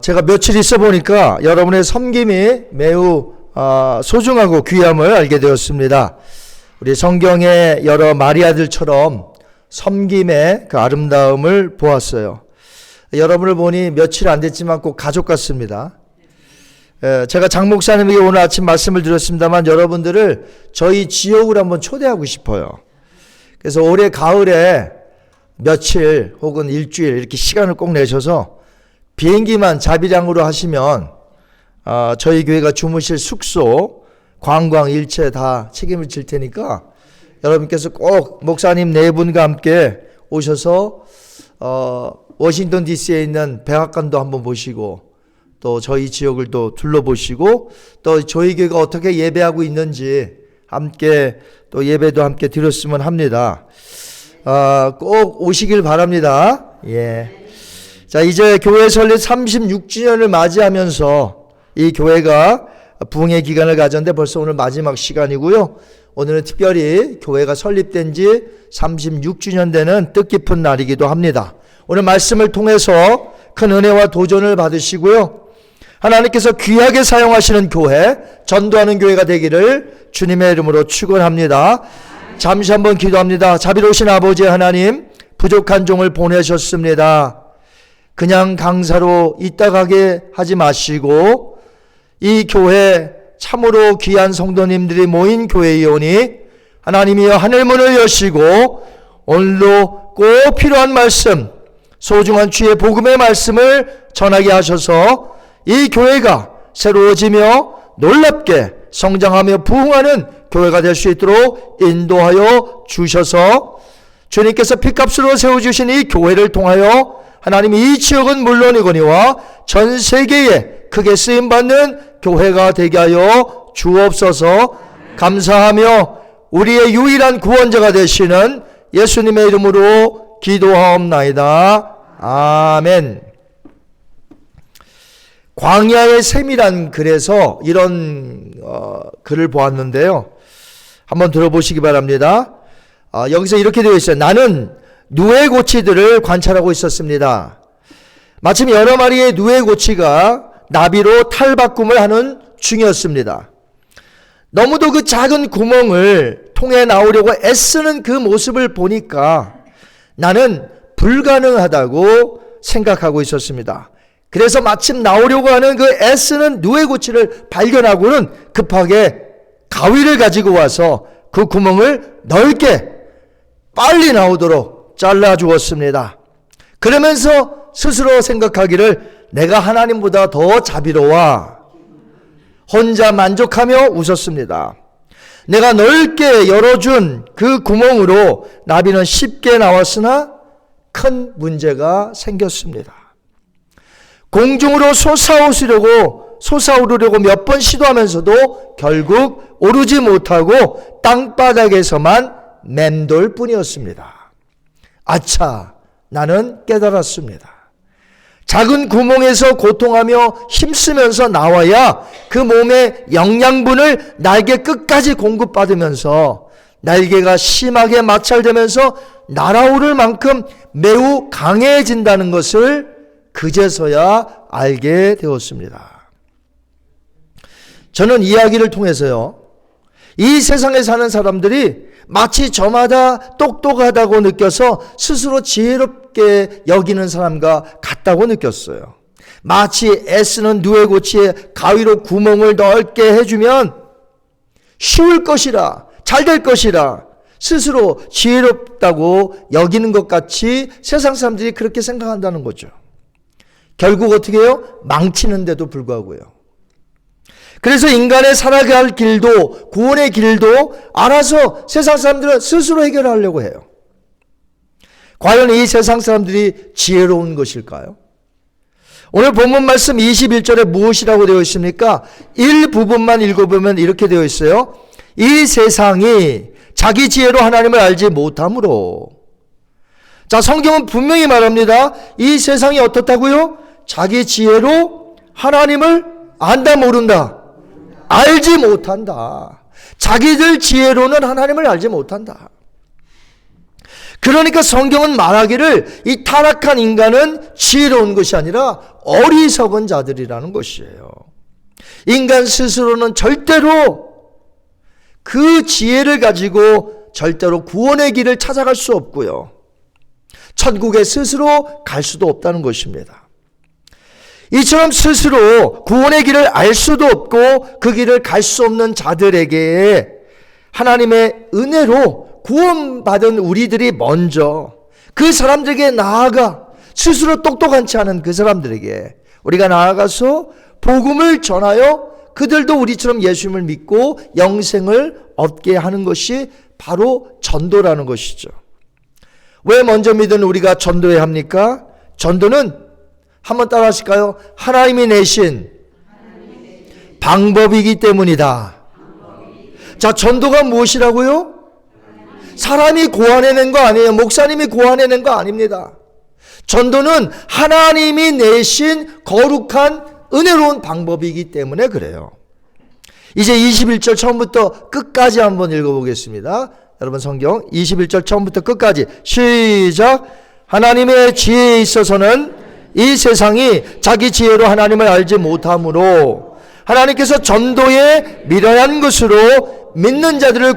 제가 며칠 있어 보니까 여러분의 섬김이 매우 소중하고 귀함을 알게 되었습니다. 우리 성경의 여러 마리아들처럼 섬김의 그 아름다움을 보았어요. 여러분을 보니 며칠 안 됐지만 꼭 가족 같습니다. 제가 장 목사님에게 오늘 아침 말씀을 드렸습니다만 여러분들을 저희 지역으로 한번 초대하고 싶어요. 그래서 올해 가을에 며칠 혹은 일주일 이렇게 시간을 꼭 내셔서 비행기만 자비량으로 하시면 저희 교회가 주무실 숙소, 관광 일체 다 책임을 질 테니까 여러분께서 꼭 목사님 네 분과 함께 오셔서 워싱턴 DC에 있는 백악관도 한번 보시고 또 저희 지역을 또 둘러보시고 또 저희 교회가 어떻게 예배하고 있는지 함께 또 예배도 함께 드렸으면 합니다. 꼭 오시길 바랍니다. 자, 이제 교회 설립 36주년을 맞이하면서 이 교회가 부흥의 기간을 가졌는데 벌써 오늘 마지막 시간이고요. 오늘은 특별히 교회가 설립된 지 36주년 되는 뜻깊은 날이기도 합니다. 오늘 말씀을 통해서 큰 은혜와 도전을 받으시고요. 하나님께서 귀하게 사용하시는 교회, 전도하는 교회가 되기를 주님의 이름으로 축원합니다. 잠시 한번 기도합니다. 자비로우신 아버지 하나님, 부족한 종을 보내셨습니다. 그냥 강사로 있다 가게 하지 마시고 이 교회 참으로 귀한 성도님들이 모인 교회이오니 하나님이여 하늘문을 여시고 오늘도 꼭 필요한 말씀, 소중한 주의 복음의 말씀을 전하게 하셔서 이 교회가 새로워지며 놀랍게 성장하며 부흥하는 교회가 될 수 있도록 인도하여 주셔서 주님께서 핏값으로 세워주신 이 교회를 통하여 하나님 이 지역은 물론이거니와 전 세계에 크게 쓰임받는 교회가 되게 하여 주옵소서. 감사하며 우리의 유일한 구원자가 되시는 예수님의 이름으로 기도하옵나이다. 아멘. 광야의 샘이란 글에서 이런 글을 보았는데요. 한번 들어보시기 바랍니다. 여기서 이렇게 되어 있어요. 나는 누에고치들을 관찰하고 있었습니다. 마침 여러 마리의 누에고치가 나비로 탈바꿈을 하는 중이었습니다. 너무도 그 작은 구멍을 통해 나오려고 애쓰는 그 모습을 보니까 나는 불가능하다고 생각하고 있었습니다. 그래서 마침 나오려고 하는 그 애쓰는 누에고치를 발견하고는 급하게 가위를 가지고 와서 그 구멍을 넓게 빨리 나오도록 잘라주었습니다. 그러면서 스스로 생각하기를 내가 하나님보다 더 자비로워 혼자 만족하며 웃었습니다. 내가 넓게 열어준 그 구멍으로 나비는 쉽게 나왔으나 큰 문제가 생겼습니다. 공중으로 솟아오르려고 몇 번 시도하면서도 결국 오르지 못하고 땅바닥에서만 맴돌 뿐이었습니다. 아차, 나는 깨달았습니다. 작은 구멍에서 고통하며 힘쓰면서 나와야 그 몸의 영양분을 날개 끝까지 공급받으면서 날개가 심하게 마찰되면서 날아오를 만큼 매우 강해진다는 것을 그제서야 알게 되었습니다. 저는 이야기를 통해서요, 이 세상에 사는 사람들이 마치 저마다 똑똑하다고 느껴서 스스로 지혜롭게 여기는 사람과 같다고 느꼈어요. 마치 애쓰는 누에고치에 가위로 구멍을 넓게 해주면 쉬울 것이라, 잘 될 것이라 스스로 지혜롭다고 여기는 것 같이 세상 사람들이 그렇게 생각한다는 거죠. 결국 어떻게 해요? 망치는데도 불구하고요. 그래서 인간의 살아갈 길도 구원의 길도 알아서 세상 사람들은 스스로 해결하려고 해요. 과연 이 세상 사람들이 지혜로운 것일까요? 오늘 본문 말씀 21절에 무엇이라고 되어 있습니까? 일부분만 읽어보면 이렇게 되어 있어요. 이 세상이 자기 지혜로 하나님을 알지 못함으로. 자, 성경은 분명히 말합니다. 이 세상이 어떻다고요? 자기 지혜로 하나님을 안다 모른다. 알지 못한다. 자기들 지혜로는 하나님을 알지 못한다. 그러니까 성경은 말하기를 이 타락한 인간은 지혜로운 것이 아니라 어리석은 자들이라는 것이에요. 인간 스스로는 절대로 그 지혜를 가지고 절대로 구원의 길을 찾아갈 수 없고요. 천국에 스스로 갈 수도 없다는 것입니다. 이처럼 스스로 구원의 길을 알 수도 없고 그 길을 갈 수 없는 자들에게 하나님의 은혜로 구원받은 우리들이 먼저 그 사람들에게 나아가, 스스로 똑똑한지 않은 그 사람들에게 우리가 나아가서 복음을 전하여 그들도 우리처럼 예수님을 믿고 영생을 얻게 하는 것이 바로 전도라는 것이죠. 왜 먼저 믿은 우리가 전도해야 합니까? 전도는 한번 따라 하실까요? 하나님이 내신 방법이기 때문이다. 자, 전도가 무엇이라고요? 사람이 고안해낸 거 아니에요. 목사님이 고안해낸 거 아닙니다. 전도는 하나님이 내신 거룩한 은혜로운 방법이기 때문에 그래요. 이제 21절 처음부터 끝까지 한번 읽어보겠습니다. 여러분 성경 21절 처음부터 끝까지 시작. 하나님의 지혜에 있어서는 이 세상이 자기 지혜로 하나님을 알지 못하므로 하나님께서 전도에 미련한 것으로 믿는 자들을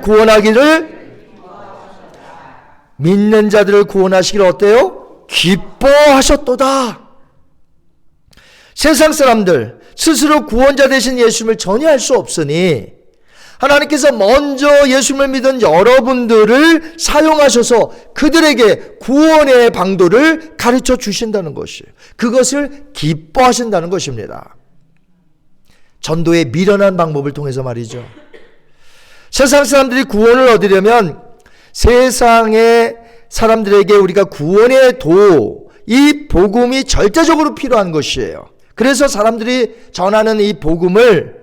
구원하시기를 어때요? 기뻐하셨도다. 세상 사람들 스스로 구원자 되신 예수님을 전혀 알 수 없으니 하나님께서 먼저 예수님을 믿은 여러분들을 사용하셔서 그들에게 구원의 방도를 가르쳐 주신다는 것이에요. 그것을 기뻐하신다는 것입니다. 전도의 미련한 방법을 통해서 말이죠. 세상 사람들이 구원을 얻으려면 세상의 사람들에게 우리가 구원의 도, 이 복음이 절대적으로 필요한 것이에요. 그래서 사람들이 전하는 이 복음을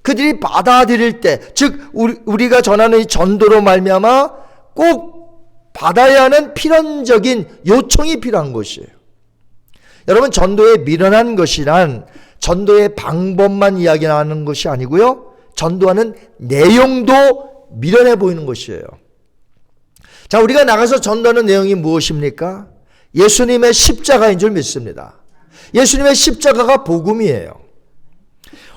그들이 받아들일 때, 즉 우리가 전하는 이 전도로 말미암아 꼭 받아야 하는 필연적인 요청이 필요한 것이에요. 여러분, 전도에 미련한 것이란 전도의 방법만 이야기하는 것이 아니고요, 전도하는 내용도 미련해 보이는 것이에요. 자, 우리가 나가서 전도하는 내용이 무엇입니까? 예수님의 십자가인 줄 믿습니다. 예수님의 십자가가 복음이에요.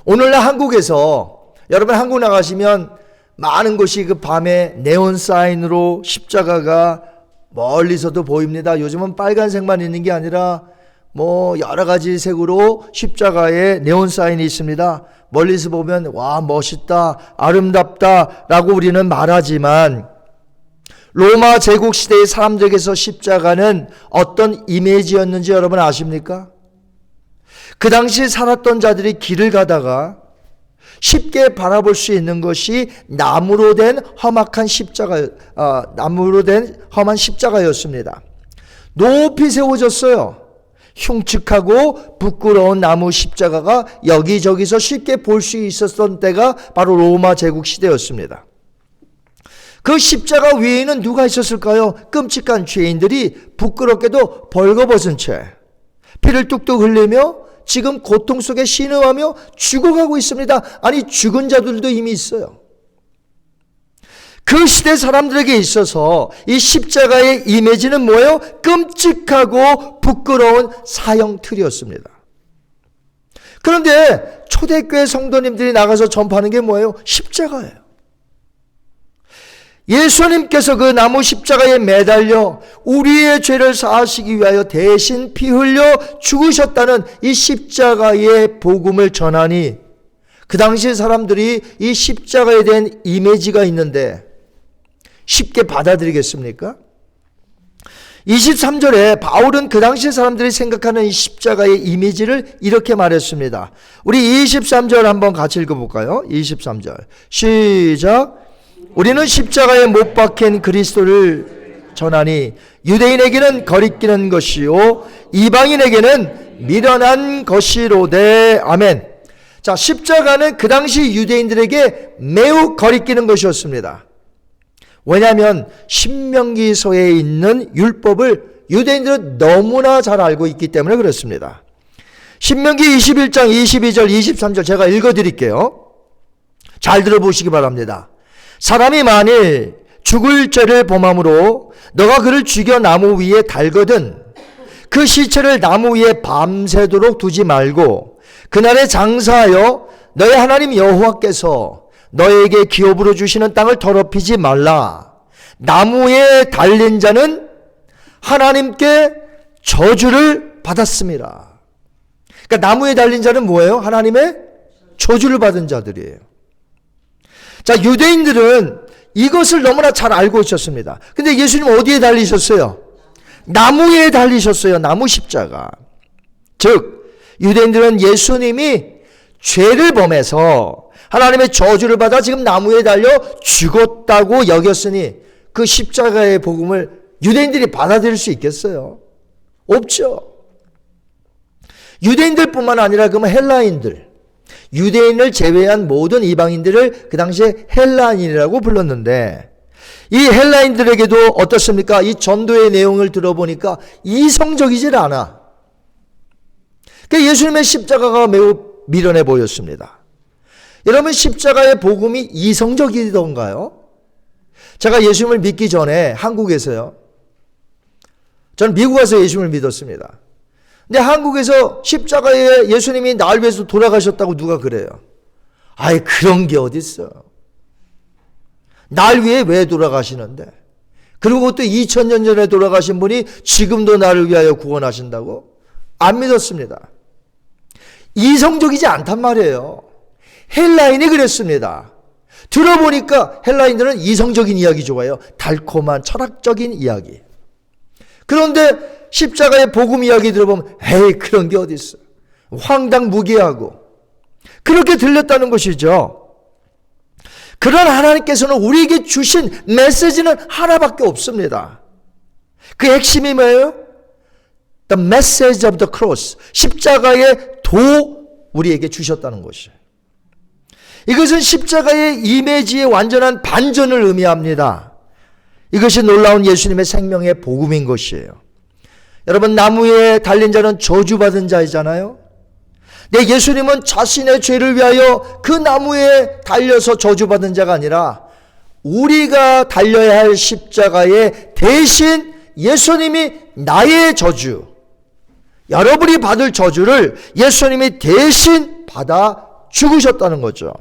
오늘날 한국에서, 여러분 한국 나가시면 많은 곳이 그 밤에 네온 사인으로 십자가가 멀리서도 보입니다. 요즘은 빨간색만 있는 게 아니라 뭐 여러 가지 색으로 십자가에 네온 사인이 있습니다. 멀리서 보면 와, 멋있다, 아름답다 라고 우리는 말하지만 로마 제국 시대의 사람들에게서 십자가는 어떤 이미지였는지 여러분 아십니까? 그 당시 살았던 자들이 길을 가다가 쉽게 바라볼 수 있는 것이 나무로 된 험한 십자가였습니다. 높이 세워졌어요. 흉측하고 부끄러운 나무 십자가가 여기저기서 쉽게 볼 수 있었던 때가 바로 로마 제국 시대였습니다. 그 십자가 위에는 누가 있었을까요? 끔찍한 죄인들이 부끄럽게도 벌거벗은 채 피를 뚝뚝 흘리며 지금 고통 속에 신음하며 죽어가고 있습니다. 아니, 죽은 자들도 이미 있어요. 그 시대 사람들에게 있어서 이 십자가의 이미지는 뭐예요? 끔찍하고 부끄러운 사형틀이었습니다. 그런데 초대교회 성도님들이 나가서 전파하는 게 뭐예요? 십자가예요. 예수님께서 그 나무 십자가에 매달려 우리의 죄를 사하시기 위하여 대신 피 흘려 죽으셨다는 이 십자가의 복음을 전하니 그 당시 사람들이 이 십자가에 대한 이미지가 있는데 쉽게 받아들이겠습니까? 23절에 바울은 그 당시 사람들이 생각하는 이 십자가의 이미지를 이렇게 말했습니다. 우리 23절 한번 같이 읽어볼까요? 23절 시작. 우리는 십자가에 못 박힌 그리스도를 전하니 유대인에게는 거리끼는 것이요 이방인에게는 미련한 것이로되. 아멘. 자, 십자가는 그 당시 유대인들에게 매우 거리끼는 것이었습니다. 왜냐하면 신명기서에 있는 율법을 유대인들은 너무나 잘 알고 있기 때문에 그렇습니다. 신명기 21장 22절 23절 제가 읽어드릴게요. 잘 들어보시기 바랍니다. 사람이 만일 죽을 죄를 범함으로 너가 그를 죽여 나무 위에 달거든 그 시체를 나무 위에 밤새도록 두지 말고 그날에 장사하여 너의 하나님 여호와께서 너에게 기업으로 주시는 땅을 더럽히지 말라. 나무에 달린 자는 하나님께 저주를 받았습니다. 그러니까 나무에 달린 자는 뭐예요? 하나님의 저주를 받은 자들이에요. 자, 유대인들은 이것을 너무나 잘 알고 있었습니다. 근데 예수님 어디에 달리셨어요? 나무에 달리셨어요. 나무 십자가. 즉 유대인들은 예수님이 죄를 범해서 하나님의 저주를 받아 지금 나무에 달려 죽었다고 여겼으니 그 십자가의 복음을 유대인들이 받아들일 수 있겠어요? 없죠. 유대인들뿐만 아니라 그러면 헬라인들, 유대인을 제외한 모든 이방인들을 그 당시에 헬라인이라고 불렀는데 이 헬라인들에게도 어떻습니까? 이 전도의 내용을 들어보니까 이성적이질 않아. 그러니까 예수님의 십자가가 매우 미련해 보였습니다. 여러분, 십자가의 복음이 이성적이던가요? 제가 예수님을 믿기 전에 한국에서요, 저는 미국 가서 예수님을 믿었습니다. 근데 한국에서 십자가에 예수님이 날 위해서 돌아가셨다고 누가 그래요? 아이, 그런 게 어딨어. 날 위해 왜 돌아가시는데? 그리고 그것도 2000년 전에 돌아가신 분이 지금도 나를 위하여 구원하신다고? 안 믿었습니다. 이성적이지 않단 말이에요. 헬라인이 그랬습니다. 들어보니까 헬라인들은 이성적인 이야기 좋아해요. 달콤한 철학적인 이야기. 그런데 십자가의 복음 이야기 들어보면 에이, 그런 게 어디 있어. 황당무계하고 그렇게 들렸다는 것이죠. 그러나 하나님께서는 우리에게 주신 메시지는 하나밖에 없습니다. 그 핵심이 뭐예요? The message of the cross. 십자가의 도 우리에게 주셨다는 것이에요. 이것은 십자가의 이미지의 완전한 반전을 의미합니다. 이것이 놀라운 예수님의 생명의 복음인 것이에요. 여러분, 나무에 달린 자는 저주받은 자이잖아요. 네, 예수님은 자신의 죄를 위하여 그 나무에 달려서 저주받은 자가 아니라 우리가 달려야 할 십자가에 대신 예수님이 나의 저주, 여러분이 받을 저주를 예수님이 대신 받아 죽으셨다는 거죠.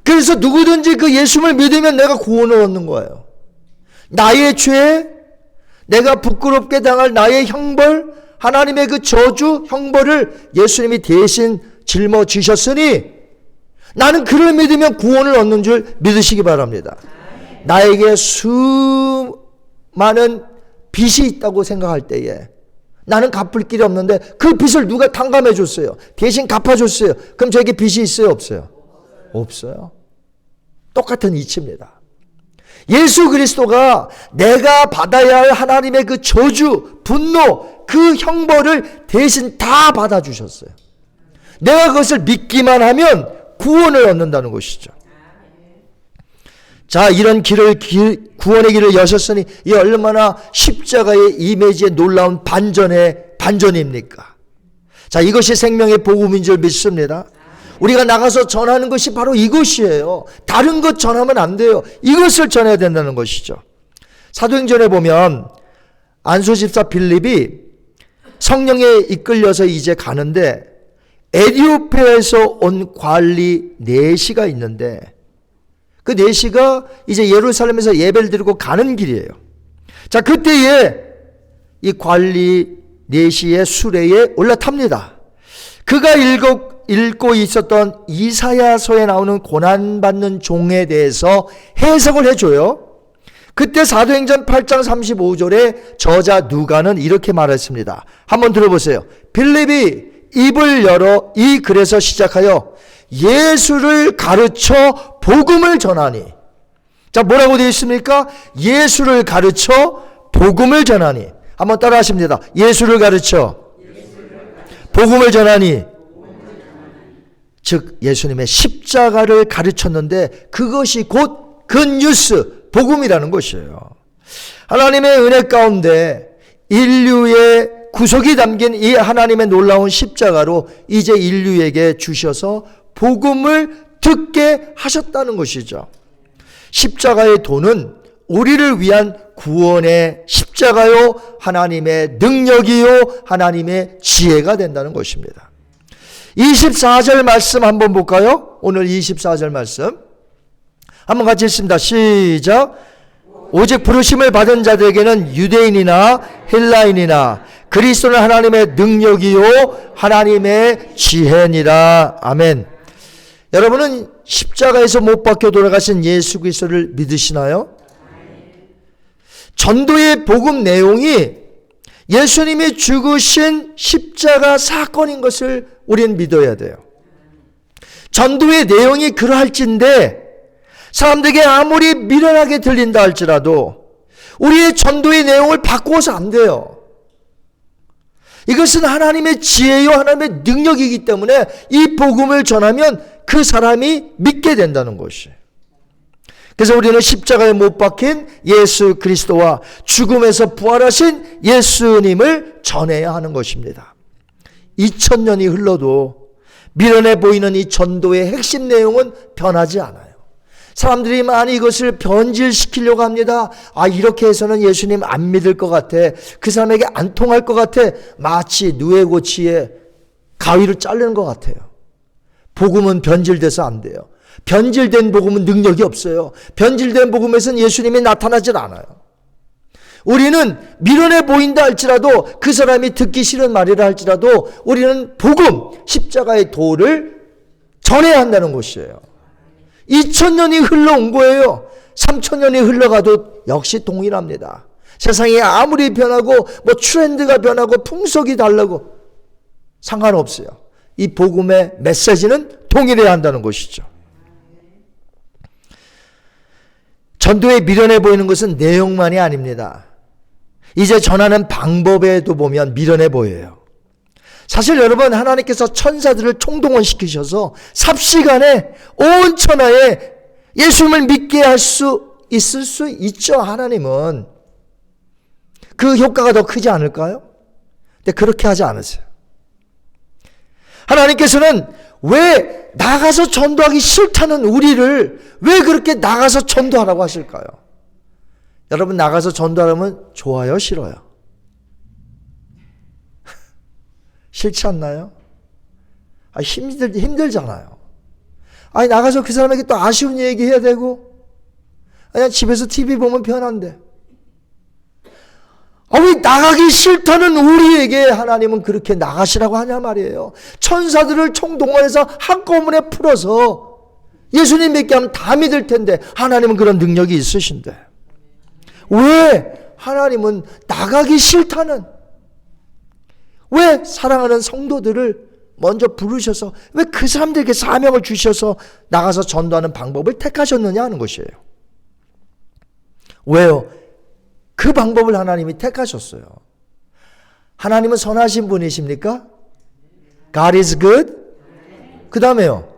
그래서 누구든지 그 예수님을 믿으면 내가 구원을 얻는 거예요. 나의 죄, 내가 부끄럽게 당할 나의 형벌, 하나님의 그 저주, 형벌을 예수님이 대신 짊어지셨으니 나는 그를 믿으면 구원을 얻는 줄 믿으시기 바랍니다. 나에게 수많은 빚이 있다고 생각할 때에 나는 갚을 길이 없는데 그 빚을 누가 탕감해 줬어요. 대신 갚아줬어요. 그럼 저에게 빚이 있어요? 없어요? 없어요. 똑같은 이치입니다. 예수 그리스도가 내가 받아야 할 하나님의 그 저주, 분노, 그 형벌을 대신 다 받아주셨어요. 내가 그것을 믿기만 하면 구원을 얻는다는 것이죠. 자, 이런 구원의 길을 여셨으니 이 얼마나 십자가의 이미지의 놀라운 반전입니까? 자, 이것이 생명의 복음인 줄 믿습니다. 우리가 나가서 전하는 것이 바로 이것이에요. 다른 것 전하면 안 돼요. 이것을 전해야 된다는 것이죠. 사도행전에 보면 안수 집사 빌립이 성령에 이끌려서 이제 가는데 에티오피아에서 온 관리 4시가 있는데 그 4시가 이제 예루살렘에서 예배를 드리고 가는 길이에요. 자, 그때에 이 관리 4시의 수레에 올라탑니다. 그가 읽고 있었던 이사야서에 나오는 고난받는 종에 대해서 해석을 해줘요. 그때 사도행전 8장 35절에 저자 누가는 이렇게 말했습니다. 한번 들어보세요. 빌립이 입을 열어 이 글에서 시작하여 예수를 가르쳐 복음을 전하니. 자, 뭐라고 되어 있습니까? 예수를 가르쳐 복음을 전하니. 한번 따라 하십니다. 예수를 가르쳐 복음을 전하니. 즉 예수님의 십자가를 가르쳤는데 그것이 곧 굿뉴스, 복음이라는 것이에요. 하나님의 은혜 가운데 인류의 구속이 담긴 이 하나님의 놀라운 십자가로 이제 인류에게 주셔서 복음을 듣게 하셨다는 것이죠. 십자가의 도는 우리를 위한 구원의 십자가요, 하나님의 능력이요, 하나님의 지혜가 된다는 것입니다. 24절 말씀 한번 볼까요? 오늘 24절 말씀 한번 같이 읽습니다. 시작. 오직 부르심을 받은 자들에게는 유대인이나 헬라인이나 그리스도는 하나님의 능력이요 하나님의 지혜니라. 아멘. 여러분은 십자가에서 못 박혀 돌아가신 예수 그리스도를 믿으시나요? 전도의 복음 내용이 예수님이 죽으신 십자가 사건인 것을 우리는 믿어야 돼요. 전도의 내용이 그러할진데 사람들에게 아무리 미련하게 들린다 할지라도 우리의 전도의 내용을 바꾸어서 안 돼요. 이것은 하나님의 지혜요 하나님의 능력이기 때문에 이 복음을 전하면 그 사람이 믿게 된다는 것이에요. 그래서 우리는 십자가에 못 박힌 예수 그리스도와 죽음에서 부활하신 예수님을 전해야 하는 것입니다. 2000년이 흘러도 미련해 보이는 이 전도의 핵심 내용은 변하지 않아요. 사람들이 많이 이것을 변질시키려고 합니다. 이렇게 해서는 예수님 안 믿을 것 같아. 그 사람에게 안 통할 것 같아. 마치 누에고치에 가위를 자르는 것 같아요. 복음은 변질돼서 안 돼요. 변질된 복음은 능력이 없어요. 변질된 복음에서는 예수님이 나타나질 않아요. 우리는 미련해 보인다 할지라도 그 사람이 듣기 싫은 말이라 할지라도 우리는 복음, 십자가의 도를 전해야 한다는 것이에요. 2000년이 흘러온 거예요. 3000년이 흘러가도 역시 동일합니다. 세상이 아무리 변하고 트렌드가 변하고 풍속이 다르고 상관없어요. 이 복음의 메시지는 동일해야 한다는 것이죠. 전도에 미련해 보이는 것은 내용만이 아닙니다. 이제 전하는 방법에도 보면 미련해 보여요. 사실 여러분 하나님께서 천사들을 총동원시키셔서 삽시간에 온 천하에 예수님을 믿게 할 수 있을 수 있죠. 하나님은 그 효과가 더 크지 않을까요? 근데 그렇게 하지 않으세요. 하나님께서는 왜 나가서 전도하기 싫다는 우리를 왜 그렇게 나가서 전도하라고 하실까요? 여러분 나가서 전도하려면 좋아요, 싫어요? 싫지 않나요? 힘들잖아요. 나가서 그 사람에게 또 아쉬운 얘기 해야 되고, 그냥 집에서 TV 보면 편한데. 왜 나가기 싫다는 우리에게 하나님은 그렇게 나가시라고 하냐 말이에요. 천사들을 총동원해서 한꺼번에 풀어서 예수님 믿게 하면 다 믿을 텐데 하나님은 그런 능력이 있으신데 왜 하나님은 나가기 싫다는, 왜 사랑하는 성도들을 먼저 부르셔서 왜 그 사람들에게 사명을 주셔서 나가서 전도하는 방법을 택하셨느냐 하는 것이에요. 왜요? 그 방법을 하나님이 택하셨어요. 하나님은 선하신 분이십니까? God is good. 그 다음에요.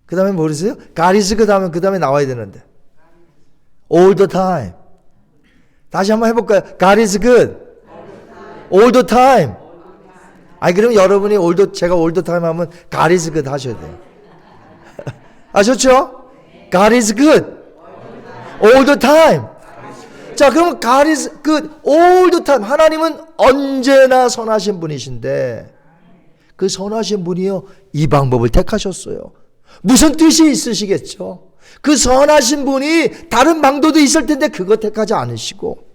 그 다음에 모르세요? God is good 하면 그 다음에 나와야 되는데. All the time. 다시 한번 해볼까요? God is good. All the time. 그럼 여러분이 제가 all the time 하면 God is good 하셔야 돼요. 아셨죠? God is good. All the time. 자, 그럼 God is good all the time. 하나님은 언제나 선하신 분이신데 그 선하신 분이요 이 방법을 택하셨어요. 무슨 뜻이 있으시겠죠? 그 선하신 분이 다른 방도도 있을 텐데 그거 택하지 않으시고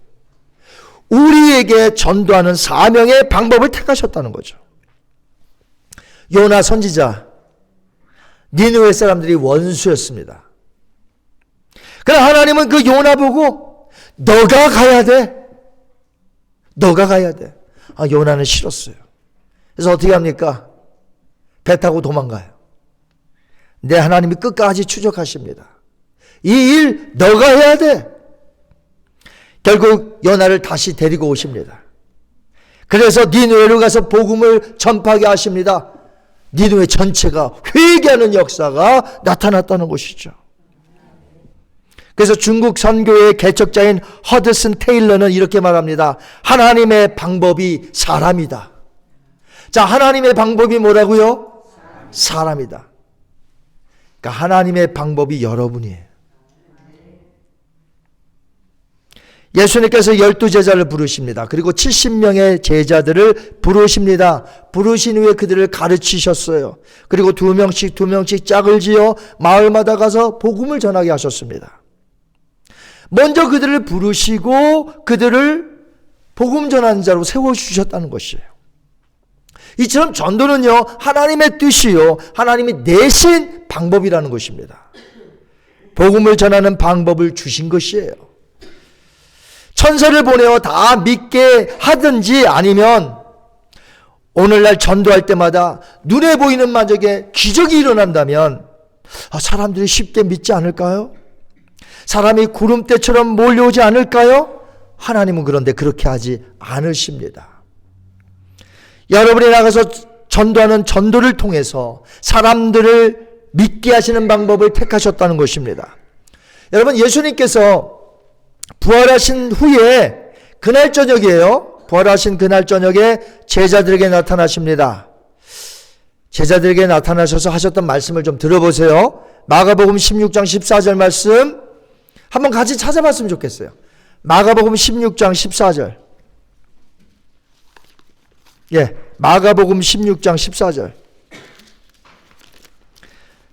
우리에게 전도하는 사명의 방법을 택하셨다는 거죠. 요나 선지자, 니느웨 사람들이 원수였습니다. 그러나 하나님은 그 요나 보고 너가 가야 돼. 너가 가야 돼. 요나는 싫었어요. 그래서 어떻게 합니까? 배 타고 도망가요. 근데 하나님이 끝까지 추적하십니다. 이 일 너가 해야 돼. 결국 요나를 다시 데리고 오십니다. 그래서 니느웨로 가서 복음을 전파하게 하십니다. 니느웨 전체가 회개하는 역사가 나타났다는 것이죠. 그래서 중국 선교의 개척자인 허드슨 테일러는 이렇게 말합니다. 하나님의 방법이 사람이다. 자, 하나님의 방법이 뭐라고요? 사람이다. 그러니까 하나님의 방법이 여러분이에요. 예수님께서 12제자를 부르십니다. 그리고 70명의 제자들을 부르십니다. 부르신 후에 그들을 가르치셨어요. 그리고 두 명씩 짝을 지어 마을마다 가서 복음을 전하게 하셨습니다. 먼저 그들을 부르시고 그들을 복음 전하는 자로 세워주셨다는 것이에요. 이처럼 전도는요, 하나님의 뜻이요, 하나님이 내신 방법이라는 것입니다. 복음을 전하는 방법을 주신 것이에요. 천사를 보내어 다 믿게 하든지 아니면 오늘날 전도할 때마다 눈에 보이는 만족에 기적이 일어난다면 사람들이 쉽게 믿지 않을까요? 사람이 구름대처럼 몰려오지 않을까요? 하나님은 그런데 그렇게 하지 않으십니다. 여러분이 나가서 전도하는 전도를 통해서 사람들을 믿게 하시는 방법을 택하셨다는 것입니다. 여러분, 예수님께서 부활하신 후에 그날 저녁이에요. 부활하신 그날 저녁에 제자들에게 나타나십니다. 제자들에게 나타나셔서 하셨던 말씀을 좀 들어보세요. 마가복음 16장 14절 말씀 한번 같이 찾아봤으면 좋겠어요. 마가복음 16장 14절. 마가복음 16장 14절.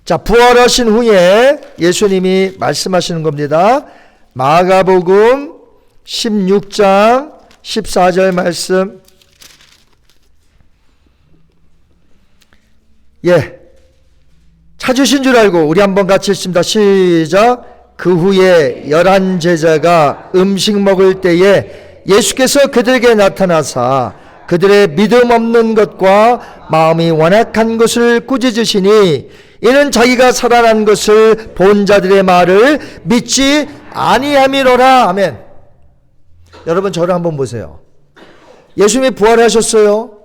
자, 부활하신 후에 예수님이 말씀하시는 겁니다. 마가복음 16장 14절 말씀. 찾으신 줄 알고 우리 한번 같이 읽습니다. 시작. 그 후에 11 제자가 음식 먹을 때에 예수께서 그들에게 나타나사 그들의 믿음 없는 것과 마음이 완악한 것을 꾸짖으시니 이는 자기가 살아난 것을 본 자들의 말을 믿지 아니함이로라. 아멘. 여러분, 저를 한번 보세요. 예수님이 부활하셨어요.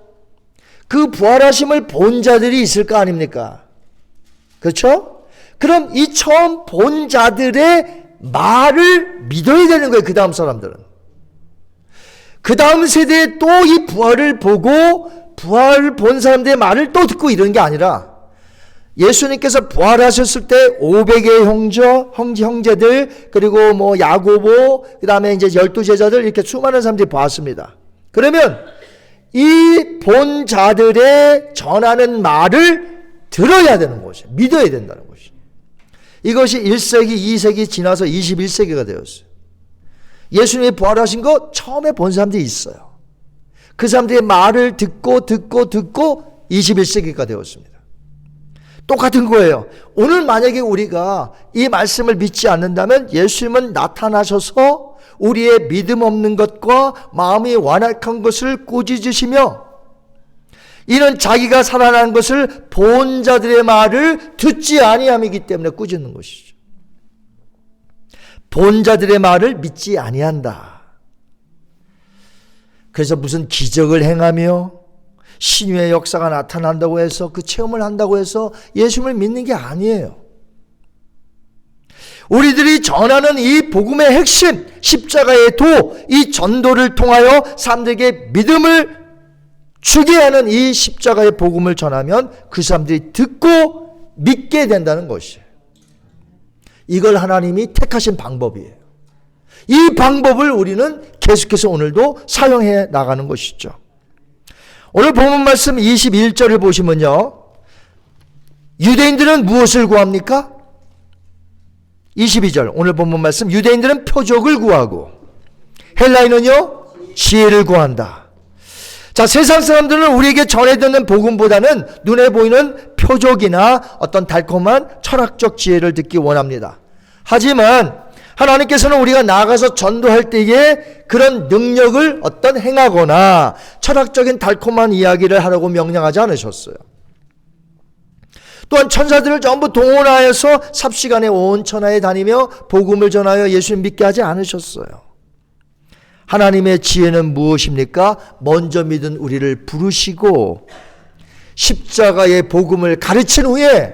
그 부활하심을 본 자들이 있을 거 아닙니까? 그렇죠? 그럼 이 처음 본 자들의 말을 믿어야 되는 거예요. 그 다음 사람들은. 그 다음 세대에 또 이 부활을 보고 부활을 본 사람들의 말을 또 듣고 이러는 게 아니라 예수님께서 부활하셨을 때 500의 형제들 그리고 뭐 야고보 그 다음에 이제 12제자들 이렇게 수많은 사람들이 보았습니다. 그러면 이 본 자들의 전하는 말을 들어야 되는 것이에요. 믿어야 된다는 것이에요. 이것이 1세기, 2세기 지나서 21세기가 되었어요. 예수님이 부활하신 거 처음에 본 사람들이 있어요. 그 사람들의 말을 듣고 21세기가 되었습니다. 똑같은 거예요. 오늘 만약에 우리가 이 말씀을 믿지 않는다면 예수님은 나타나셔서 우리의 믿음 없는 것과 마음이 완악한 것을 꾸짖으시며 이는 자기가 살아난 것을 본 자들의 말을 듣지 아니함이기 때문에 꾸짖는 것이죠. 본 자들의 말을 믿지 아니한다. 그래서 무슨 기적을 행하며 신유의 역사가 나타난다고 해서 그 체험을 한다고 해서 예수님을 믿는 게 아니에요. 우리들이 전하는 이 복음의 핵심, 십자가의 도, 이 전도를 통하여 사람들에게 믿음을 주게 하는 이 십자가의 복음을 전하면 그 사람들이 듣고 믿게 된다는 것이에요. 이걸 하나님이 택하신 방법이에요. 이 방법을 우리는 계속해서 오늘도 사용해 나가는 것이죠. 오늘 본문 말씀 21절을 보시면요. 유대인들은 무엇을 구합니까? 22절 오늘 본문 말씀 유대인들은 표적을 구하고 헬라인은요 지혜를 구한다. 자, 세상 사람들은 우리에게 전해 듣는 복음보다는 눈에 보이는 표적이나 어떤 달콤한 철학적 지혜를 듣기 원합니다. 하지만 하나님께서는 우리가 나가서 전도할 때에 그런 능력을 어떤 행하거나 철학적인 달콤한 이야기를 하라고 명령하지 않으셨어요. 또한 천사들을 전부 동원하여서 삽시간에 온 천하에 다니며 복음을 전하여 예수님 믿게 하지 않으셨어요. 하나님의 지혜는 무엇입니까? 먼저 믿은 우리를 부르시고 십자가의 복음을 가르친 후에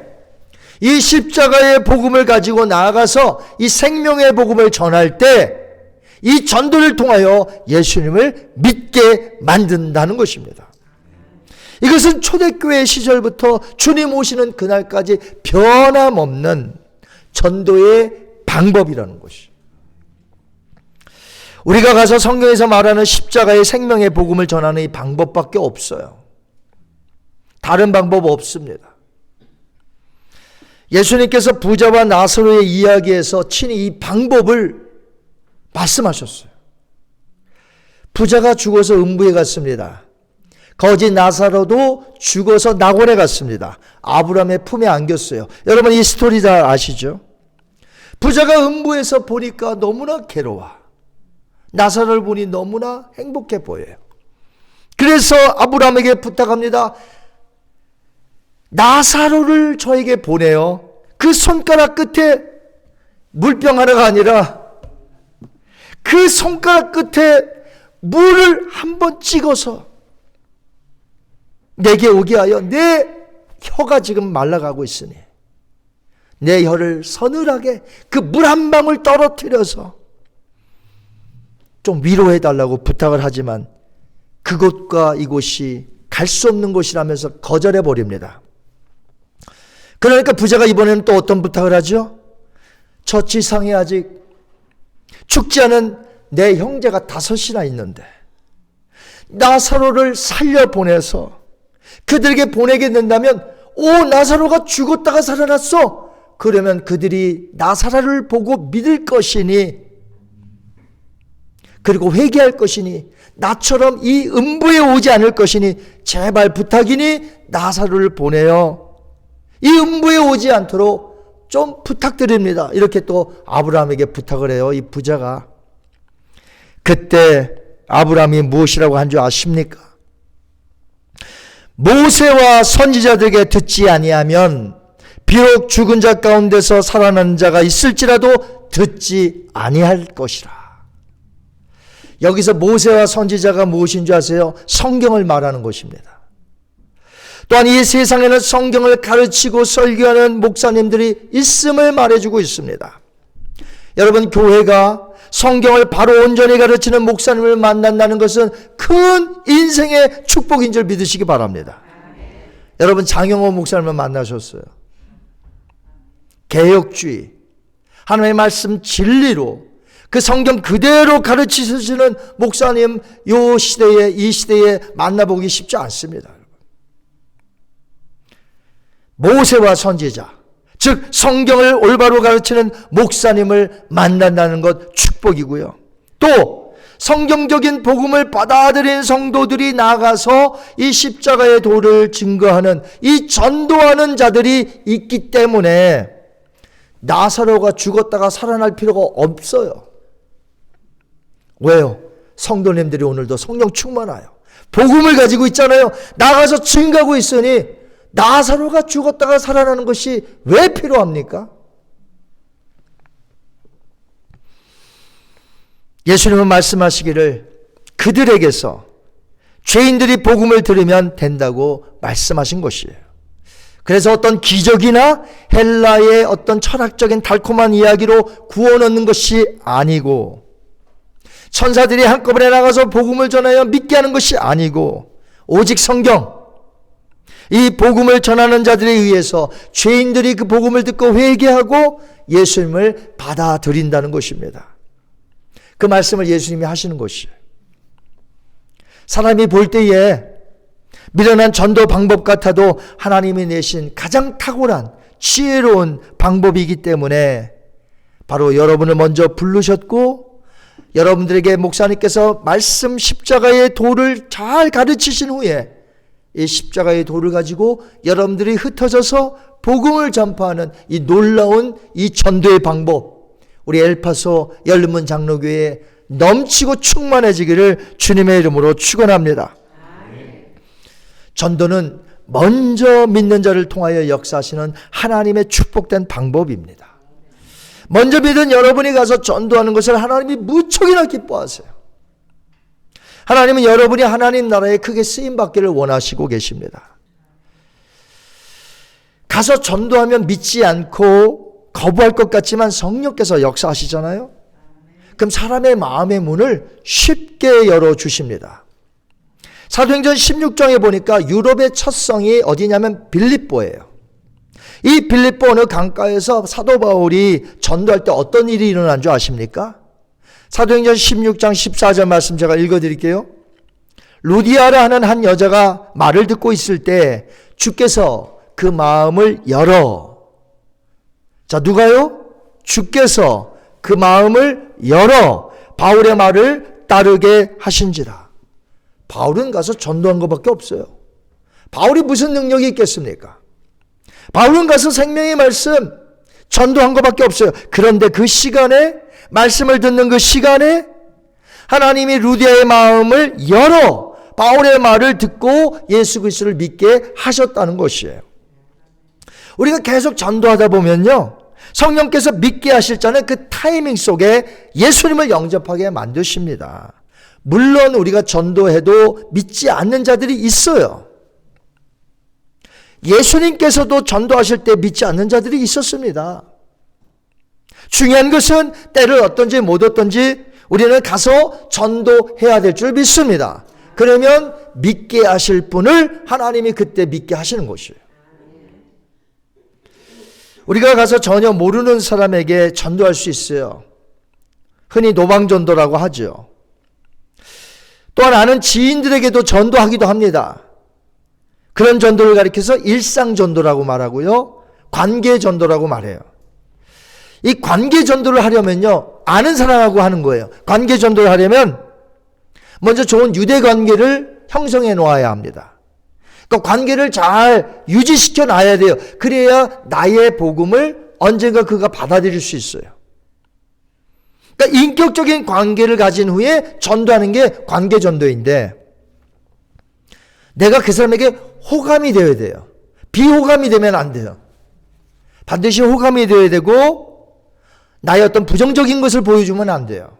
이 십자가의 복음을 가지고 나아가서 이 생명의 복음을 전할 때 이 전도를 통하여 예수님을 믿게 만든다는 것입니다. 이것은 초대교회 시절부터 주님 오시는 그날까지 변함없는 전도의 방법이라는 것이죠. 우리가 가서 성경에서 말하는 십자가의 생명의 복음을 전하는 이 방법밖에 없어요. 다른 방법 없습니다. 예수님께서 부자와 나사로의 이야기에서 친히 이 방법을 말씀하셨어요. 부자가 죽어서 음부에 갔습니다. 거지 나사로도 죽어서 낙원에 갔습니다. 아브라함의 품에 안겼어요. 여러분 이 스토리 다 아시죠? 부자가 음부에서 보니까 너무나 괴로워. 나사로를 보니 너무나 행복해 보여요. 그래서 아브라함에게 부탁합니다. 나사로를 저에게 보내요. 그 손가락 끝에 물병 하나가 아니라 그 손가락 끝에 물을 한번 찍어서 내게 오게 하여 내 혀가 지금 말라가고 있으니 내 혀를 서늘하게 그 물 한 방울 떨어뜨려서 좀 위로해달라고 부탁을 하지만 그곳과 이곳이 갈 수 없는 곳이라면서 거절해버립니다. 그러니까 부자가 이번에는 또 어떤 부탁을 하죠? 저 지상에 아직 죽지 않은 내 형제가 5이나 있는데 나사로를 살려보내서 그들에게 보내게 된다면 나사로가 죽었다가 살아났어. 그러면 그들이 나사로를 보고 믿을 것이니 그리고 회개할 것이니 나처럼 이 음부에 오지 않을 것이니 제발 부탁이니 나사로를 보내요. 이 음부에 오지 않도록 좀 부탁드립니다. 이렇게 또 아브라함에게 부탁을 해요. 이 부자가. 그때 아브라함이 무엇이라고 한 줄 아십니까? 모세와 선지자들에게 듣지 아니하면 비록 죽은 자 가운데서 살아난 자가 있을지라도 듣지 아니할 것이라. 여기서 모세와 선지자가 무엇인 줄 아세요? 성경을 말하는 것입니다. 또한 이 세상에는 성경을 가르치고 설교하는 목사님들이 있음을 말해주고 있습니다. 여러분 교회가 성경을 바로 온전히 가르치는 목사님을 만난다는 것은 큰 인생의 축복인 줄 믿으시기 바랍니다. 여러분 장영호 목사님을 만나셨어요. 개혁주의, 하나님의 말씀 진리로 그 성경 그대로 가르치시는 목사님 이 시대에 만나보기 쉽지 않습니다. 모세와 선지자, 즉 성경을 올바로 가르치는 목사님을 만난다는 것 축복이고요. 또 성경적인 복음을 받아들인 성도들이 나가서 이 십자가의 도를 증거하는 이 전도하는 자들이 있기 때문에 나사로가 죽었다가 살아날 필요가 없어요. 왜요? 성도님들이 오늘도 성령 충만하여 복음을 가지고 있잖아요. 나가서 증거하고 있으니 나사로가 죽었다가 살아나는 것이 왜 필요합니까? 예수님은 말씀하시기를 그들에게서 죄인들이 복음을 들으면 된다고 말씀하신 것이에요. 그래서 어떤 기적이나 헬라의 어떤 철학적인 달콤한 이야기로 구원 얻는 것이 아니고 천사들이 한꺼번에 나가서 복음을 전하여 믿게 하는 것이 아니고 오직 성경, 이 복음을 전하는 자들에 의해서 죄인들이 그 복음을 듣고 회개하고 예수님을 받아들인다는 것입니다. 그 말씀을 예수님이 하시는 것이에요. 사람이 볼 때에 미련한 전도 방법 같아도 하나님이 내신 가장 탁월한 지혜로운 방법이기 때문에 바로 여러분을 먼저 부르셨고 여러분들에게 목사님께서 말씀 십자가의 도를 잘 가르치신 후에 이 십자가의 도를 가지고 여러분들이 흩어져서 복음을 전파하는 이 놀라운 이 전도의 방법, 우리 엘파소 열린문 장로교회에 넘치고 충만해지기를 주님의 이름으로 축원합니다. 전도는 먼저 믿는 자를 통하여 역사하시는 하나님의 축복된 방법입니다. 먼저 믿은 여러분이 가서 전도하는 것을 하나님이 무척이나 기뻐하세요. 하나님은 여러분이 하나님 나라에 크게 쓰임받기를 원하시고 계십니다. 가서 전도하면 믿지 않고 거부할 것 같지만 성령께서 역사하시잖아요. 그럼 사람의 마음의 문을 쉽게 열어주십니다. 사도행전 16장에 보니까 유럽의 첫 성이 어디냐면 빌립보예요. 이 빌립보 어느 강가에서 사도 바울이 전도할 때 어떤 일이 일어난 줄 아십니까? 사도행전 16장 14절 말씀 제가 읽어드릴게요. 루디아라 하는 한 여자가 말을 듣고 있을 때 주께서 그 마음을 열어. 자, 누가요? 주께서 그 마음을 열어 바울의 말을 따르게 하신지라. 바울은 가서 전도한 것밖에 없어요. 바울이 무슨 능력이 있겠습니까? 바울은 가서 생명의 말씀 전도한 것밖에 없어요. 그런데 그 시간에, 말씀을 듣는 그 시간에 하나님이 루디아의 마음을 열어 바울의 말을 듣고 예수 그리스도를 믿게 하셨다는 것이에요. 우리가 계속 전도하다 보면요, 성령께서 믿게 하실 자는 그 타이밍 속에 예수님을 영접하게 만드십니다. 물론 우리가 전도해도 믿지 않는 자들이 있어요. 예수님께서도 전도하실 때 믿지 않는 자들이 있었습니다. 중요한 것은 때를 얻든지 못 얻든지 우리는 가서 전도해야 될 줄 믿습니다. 그러면 믿게 하실 분을 하나님이 그때 믿게 하시는 것이에요. 우리가 가서 전혀 모르는 사람에게 전도할 수 있어요. 흔히 노방전도라고 하죠. 또한 아는 지인들에게도 전도하기도 합니다. 그런 전도를 가리켜서 일상전도라고 말하고요, 관계전도라고 말해요. 이 관계전도를 하려면요, 아는 사람하고 하는 거예요. 관계전도를 하려면 먼저 좋은 유대관계를 형성해 놓아야 합니다. 그 관계를 잘 유지시켜 놔야 돼요. 그래야 나의 복음을 언젠가 그가 받아들일 수 있어요. 그러니까 인격적인 관계를 가진 후에 전도하는 게 관계전도인데, 내가 그 사람에게 호감이 되어야 돼요. 비호감이 되면 안 돼요. 반드시 호감이 되어야 되고 나의 어떤 부정적인 것을 보여주면 안 돼요.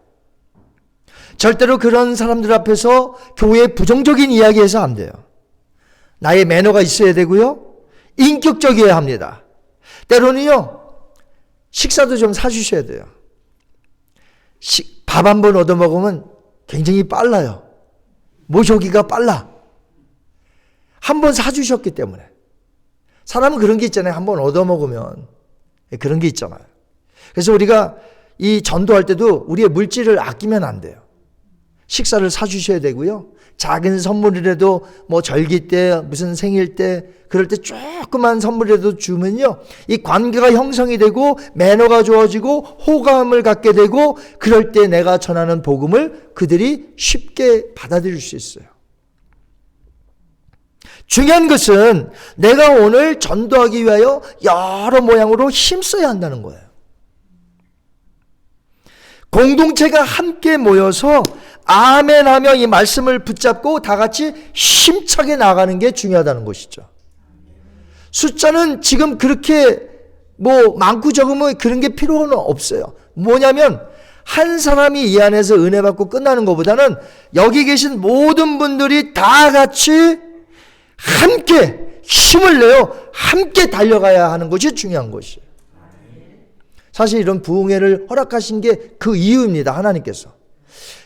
절대로 그런 사람들 앞에서 교회에 부정적인 이야기해서 안 돼요. 나의 매너가 있어야 되고요, 인격적이어야 합니다. 때로는요, 식사도 좀 사주셔야 돼요. 밥 한 번 얻어먹으면 굉장히 빨라요. 모셔오기가 빨라. 한 번 사주셨기 때문에. 사람은 그런 게 있잖아요. 한 번 얻어먹으면 그런 게 있잖아요. 그래서 우리가 이 전도할 때도 우리의 물질을 아끼면 안 돼요. 식사를 사주셔야 되고요, 작은 선물이라도 뭐 절기 때, 무슨 생일 때, 그럴 때 조그만 선물이라도 주면요, 이 관계가 형성이 되고 매너가 좋아지고 호감을 갖게 되고, 그럴 때 내가 전하는 복음을 그들이 쉽게 받아들일 수 있어요. 중요한 것은 내가 오늘 전도하기 위하여 여러 모양으로 힘써야 한다는 거예요. 공동체가 함께 모여서 아멘하며 이 말씀을 붙잡고 다 같이 힘차게 나가는 게 중요하다는 것이죠. 숫자는 지금 그렇게 뭐 많고 적으면 그런 게 필요는 없어요. 뭐냐면 한 사람이 이 안에서 은혜 받고 끝나는 것보다는 여기 계신 모든 분들이 다 같이 함께 힘을 내어 함께 달려가야 하는 것이 중요한 것이에요. 사실 이런 부흥회를 허락하신 게 그 이유입니다. 하나님께서.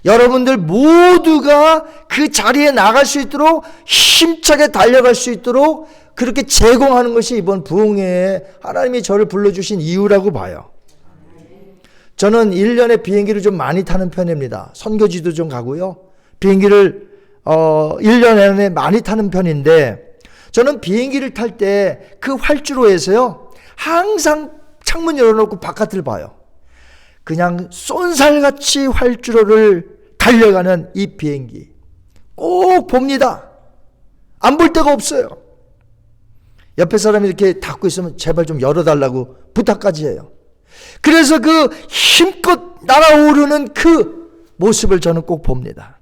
여러분들 모두가 그 자리에 나갈 수 있도록 힘차게 달려갈 수 있도록 그렇게 제공하는 것이 이번 부흥회에 하나님이 저를 불러주신 이유라고 봐요. 저는 1년에 비행기를 좀 많이 타는 편입니다. 선교지도 좀 가고요. 비행기를 1년 내내 많이 타는 편인데, 저는 비행기를 탈 때 그 활주로에서요, 항상 창문 열어놓고 바깥을 봐요. 그냥 쏜살같이 활주로를 달려가는 이 비행기 꼭 봅니다. 안 볼 데가 없어요. 옆에 사람이 이렇게 닫고 있으면 제발 좀 열어달라고 부탁까지 해요. 그래서 그 힘껏 날아오르는 그 모습을 저는 꼭 봅니다.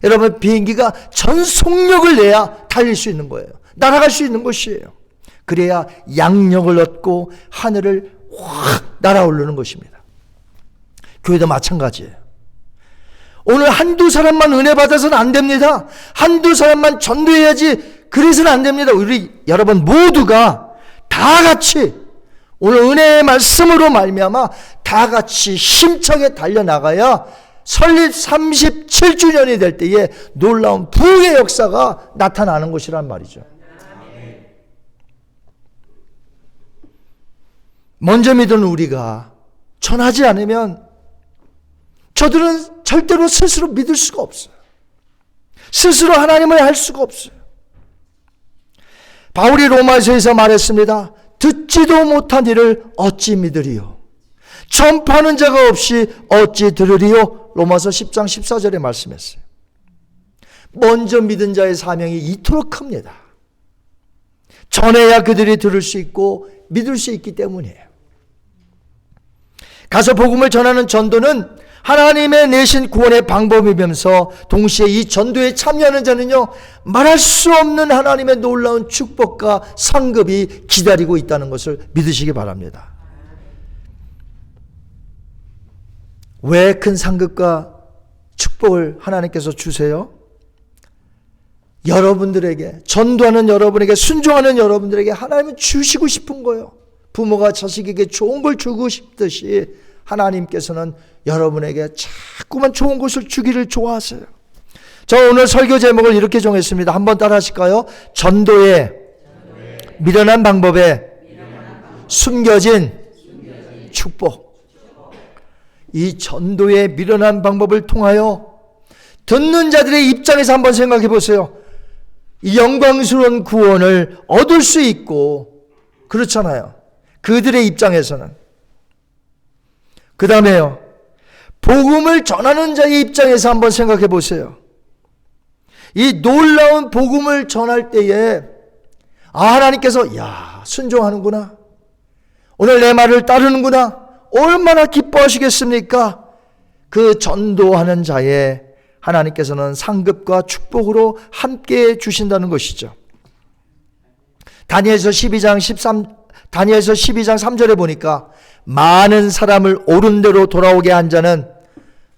여러분, 비행기가 전 속력을 내야 달릴 수 있는 거예요. 날아갈 수 있는 것이에요. 그래야 양력을 얻고 하늘을 확 날아오르는 것입니다. 교회도 마찬가지예요. 오늘 한두 사람만 은혜 받아서는 안 됩니다. 한두 사람만 전도해야지 그래서는 안 됩니다. 우리 여러분 모두가 다 같이 오늘 은혜의 말씀으로 말미암아 다 같이 힘차게 달려나가야 설립 37주년이 될 때에 놀라운 부흥의 역사가 나타나는 것이란 말이죠. 먼저 믿은 우리가 전하지 않으면 저들은 절대로 스스로 믿을 수가 없어요. 스스로 하나님을 알 수가 없어요. 바울이 로마서에서 말했습니다. 듣지도 못한 일을 어찌 믿으리요? 전파하는 자가 없이 어찌 들으리요? 로마서 10장 14절에 말씀했어요. 먼저 믿은 자의 사명이 이토록 큽니다. 전해야 그들이 들을 수 있고 믿을 수 있기 때문이에요. 가서 복음을 전하는 전도는 하나님의 내신 구원의 방법이면서 동시에 이 전도에 참여하는 자는요, 말할 수 없는 하나님의 놀라운 축복과 상급이 기다리고 있다는 것을 믿으시기 바랍니다. 왜 큰 상급과 축복을 하나님께서 주세요? 여러분들에게, 전도하는 여러분에게, 순종하는 여러분들에게 하나님은 주시고 싶은 거예요. 부모가 자식에게 좋은 걸 주고 싶듯이 하나님께서는 여러분에게 자꾸만 좋은 것을 주기를 좋아하세요. 저 오늘 설교 제목을 이렇게 정했습니다. 한번 따라 하실까요? 전도의 미련한 방법에 숨겨진 축복. 이 전도의 미련한 방법을 통하여 듣는 자들의 입장에서 한번 생각해 보세요. 이 영광스러운 구원을 얻을 수 있고 그렇잖아요. 그들의 입장에서는. 그 다음에요, 복음을 전하는 자의 입장에서 한번 생각해 보세요. 이 놀라운 복음을 전할 때에 하나님께서 순종하는구나, 오늘 내 말을 따르는구나, 얼마나 기뻐하시겠습니까? 그 전도하는 자의 하나님께서는 상급과 축복으로 함께 주신다는 것이죠. 다니엘서 12장 3절에 보니까 많은 사람을 옳은 대로 돌아오게 한 자는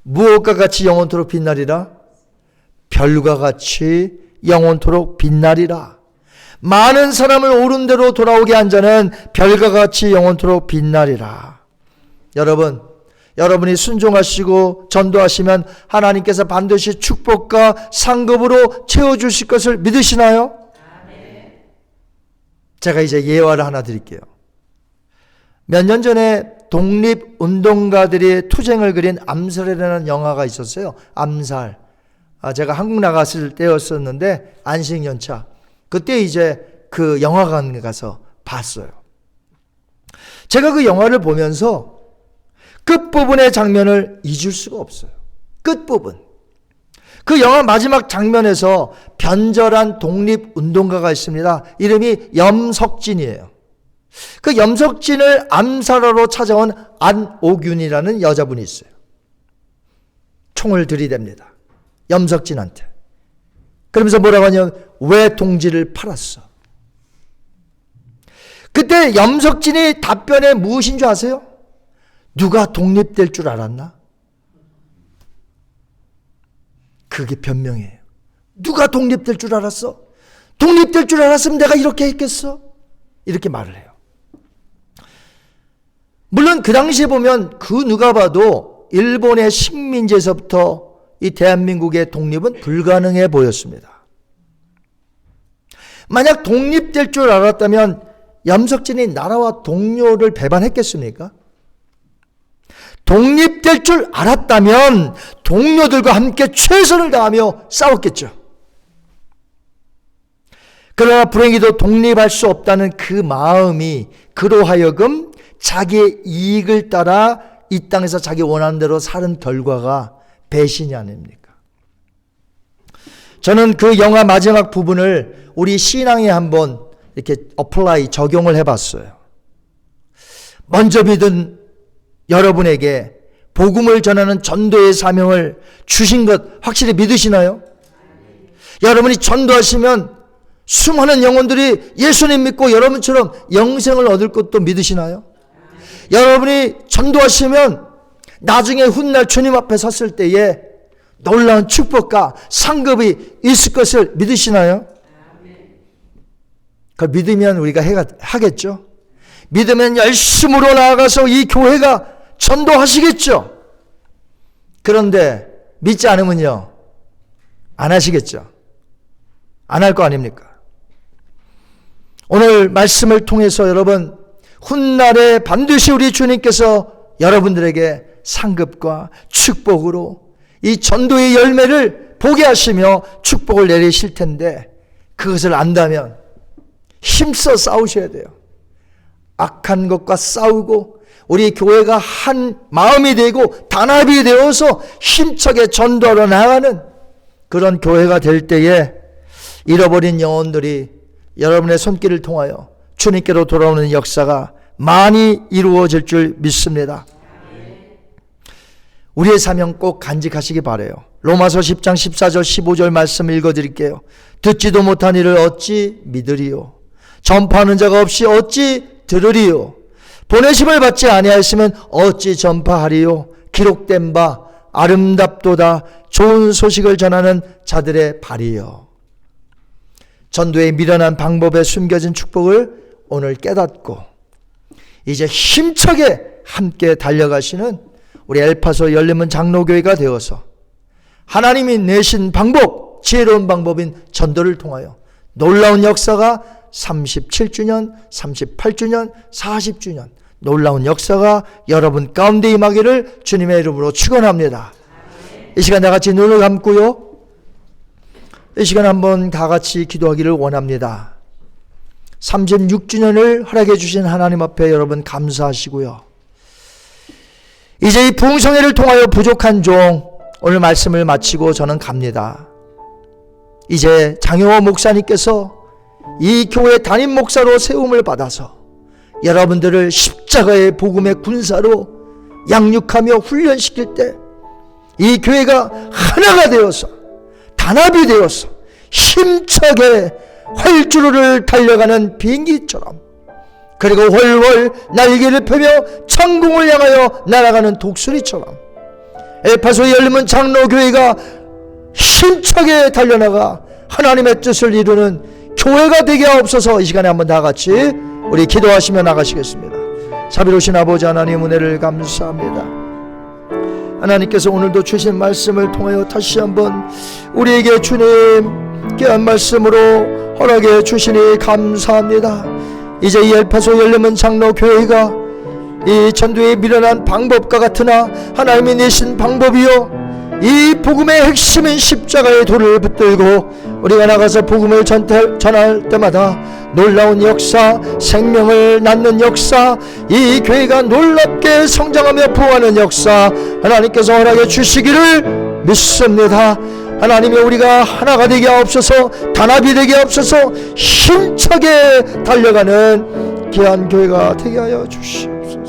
무엇과 같이 영원토록 빛나리라? 별과 같이 영원토록 빛나리라. 많은 사람을 옳은 대로 돌아오게 한 자는 별과 같이 영원토록 빛나리라. 여러분, 여러분이 순종하시고 전도하시면 하나님께서 반드시 축복과 상급으로 채워주실 것을 믿으시나요? 제가 이제 예화를 하나 드릴게요. 몇 년 전에 독립운동가들이 투쟁을 그린 암살이라는 영화가 있었어요. 암살. 제가 한국 나갔을 때였었는데 안식연차. 그때 이제 그 영화관에 가서 봤어요. 제가 그 영화를 보면서 끝부분의 장면을 잊을 수가 없어요. 끝부분. 그 영화 마지막 장면에서 변절한 독립운동가가 있습니다. 이름이 염석진이에요. 그 염석진을 암살하러 찾아온 안옥윤이라는 여자분이 있어요. 총을 들이댑니다. 염석진한테. 그러면서 뭐라고 하냐면, 왜 동지를 팔았어? 그때 염석진이 답변에 무엇인 줄 아세요? 누가 독립될 줄 알았나? 그게 변명이에요. 누가 독립될 줄 알았어? 독립될 줄 알았으면 내가 이렇게 했겠어? 이렇게 말을 해요. 물론 그 당시에 보면 그 누가 봐도 일본의 식민지에서부터 이 대한민국의 독립은 불가능해 보였습니다. 만약 독립될 줄 알았다면 염석진이 나라와 동료를 배반했겠습니까? 독립될 줄 알았다면 동료들과 함께 최선을 다하며 싸웠겠죠. 그러나 불행히도 독립할 수 없다는 그 마음이 그로 하여금 자기의 이익을 따라 이 땅에서 자기 원하는 대로 사는 결과가 배신이 아닙니까? 저는 그 영화 마지막 부분을 우리 신앙에 한번 이렇게 적용을 해봤어요. 먼저 믿은 여러분에게 복음을 전하는 전도의 사명을 주신 것 확실히 믿으시나요? 여러분이 전도하시면 수많은 영혼들이 예수님 믿고 여러분처럼 영생을 얻을 것도 믿으시나요? 여러분이 전도하시면 나중에 훗날 주님 앞에 섰을 때에 놀라운 축복과 상급이 있을 것을 믿으시나요? 그걸 믿으면 우리가 하겠죠. 믿으면 열심으로 나아가서 이 교회가 전도하시겠죠. 그런데 믿지 않으면요, 안 하시겠죠. 안 할 거 아닙니까? 오늘 말씀을 통해서 여러분, 훗날에 반드시 우리 주님께서 여러분들에게 상급과 축복으로 이 전도의 열매를 보게 하시며 축복을 내리실 텐데, 그것을 안다면 힘써 싸우셔야 돼요. 악한 것과 싸우고 우리 교회가 한 마음이 되고 단합이 되어서 힘차게 전도하러 나가는 그런 교회가 될 때에 잃어버린 영혼들이 여러분의 손길을 통하여 주님께로 돌아오는 역사가 많이 이루어질 줄 믿습니다. 우리의 사명 꼭 간직하시기 바라요. 로마서 10장 14절 15절 말씀 읽어드릴게요. 듣지도 못한 이를 어찌 믿으리요? 전파하는 자가 없이 어찌 들으리요? 보내심을 받지 아니하였으면 어찌 전파하리요? 기록된 바 아름답도다 좋은 소식을 전하는 자들의 발이요. 전도에 미련한 방법에 숨겨진 축복을 오늘 깨닫고 이제 힘차게 함께 달려가시는 우리 엘파소 열린문 장로교회가 되어서 하나님이 내신 방법, 지혜로운 방법인 전도를 통하여 놀라운 역사가 37주년, 38주년, 40주년 놀라운 역사가 여러분 가운데 임하기를 주님의 이름으로 축원합니다. 이 시간 다 같이 눈을 감고요, 이 시간 한번 다 같이 기도하기를 원합니다. 36주년을 허락해 주신 하나님 앞에 여러분 감사하시고요, 이제 이 부흥성회를 통하여 부족한 종 오늘 말씀을 마치고 저는 갑니다. 이제 장효호 목사님께서 이 교회 담임 목사로 세움을 받아서 여러분들을 십자가의 복음의 군사로 양육하며 훈련시킬 때 이 교회가 하나가 되어서 단합이 되어서 힘차게 활주로를 달려가는 비행기처럼, 그리고 훨훨 날개를 펴며 천궁을 향하여 날아가는 독수리처럼 엘파소 열린문 장로교회가 힘차게 달려나가 하나님의 뜻을 이루는 교회가 되게 하옵소서. 이 시간에 한번 다 같이 우리 기도하시며 나가시겠습니다. 자비로우신 아버지 하나님, 은혜를 감사합니다. 하나님께서 오늘도 주신 말씀을 통하여 다시 한번 우리에게 주님 귀한 말씀으로 허락해 주시니 감사합니다. 이제 이 엘파소 열린문 장로교회가 이 전도에 미련한 방법과 같으나 하나님이 내신 방법이요, 이 복음의 핵심인 십자가의 돌을 붙들고 우리가 나가서 복음을 전할 때마다 놀라운 역사, 생명을 낳는 역사, 이 교회가 놀랍게 성장하며 부흥하는 역사 하나님께서 허락해 주시기를 믿습니다. 하나님이 우리가 하나가 되게 하옵소서, 단합이 되게 하옵소서, 힘차게 달려가는 귀한 교회가 되게 하여 주시옵소서.